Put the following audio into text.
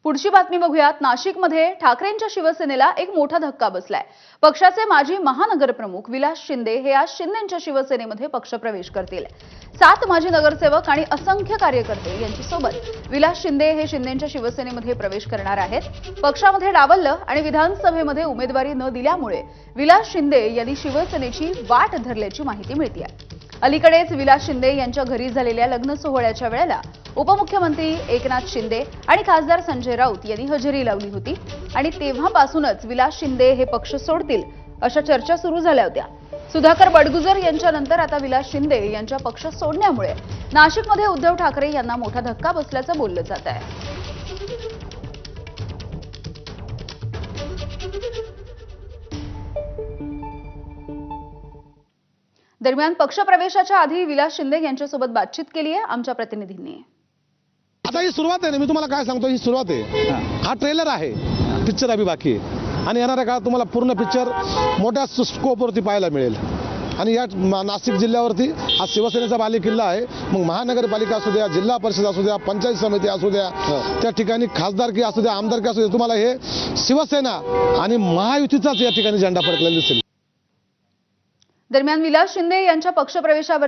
पुढची बातमी बघूयात। नाशिकमध्ये ठाकरेंच्या शिवसेनेला एक मोठा धक्का बसलाय। पक्षाचे माजी महानगरप्रमुख विलास शिंदे हे आज शिंदेंच्या शिवसेनेमध्ये पक्षप्रवेश करतील। 7 माजी नगरसेवक आणि असंख्य कार्यकर्ते यांच्या सोबत विलास शिंदे हे शिंदेंच्या शिवसेनेमध्ये प्रवेश करणार आहेत। पक्षामध्ये डावललं आणि विधानसभेमध्ये उमेदवारी न दिल्यामुळे विलास शिंदे यांनी शिवसेनेची वाट धरल्याची माहिती मिळते। अलीकडेच विलास शिंदे यांच्या घरी झालेल्या लग्न सोहळ्याच्या वेळेला उपमुख्यमंत्री एकनाथ शिंदे आणि खासदार संजय राऊत यांनी हजेरी लावली होती आणि तेव्हापासूनच विलास शिंदे हे पक्ष सोडतील अशा चर्चा सुरू झाल्या होत्या। सुधाकर बडगुजर यांच्यानंतर आता विलास शिंदे यांच्या पक्ष सोडण्यामुळे नाशिकमध्ये उद्धव ठाकरे यांना मोठा धक्का बसल्याचं बोललं जात आहे। दरम्यान पक्षप्रवेशाच्या आधी विलास शिंदे यांच्यासोबत बातचीत केली आहे आमच्या प्रतिनिधींनी। आता ही सुरुवात आहे ना, मी तुम्हाला काय सांगतो, ही सुरुवात आहे। हा ट्रेलर आहे, पिक्चर अभी बाकी आहे आणि येणाऱ्या काळात तुम्हाला पूर्ण पिक्चर मोठ्या स्कोपवरती पाहायला मिळेल। आणि या नाशिक जिल्ह्यावरती हा शिवसेनेचा बालेकिल्ला आहे। मग महानगरपालिका असू द्या, जिल्हा परिषद असू द्या, पंचायत समिती असू द्या, त्या ठिकाणी खासदारकी असू द्या, आमदारकी असू द्या, तुम्हाला हे शिवसेना आणि महायुतीचाच या ठिकाणी झेंडा फडकलेला दिसेल। दरम्यान विलास शिंदे यांच्या पक्षप्रवेशावर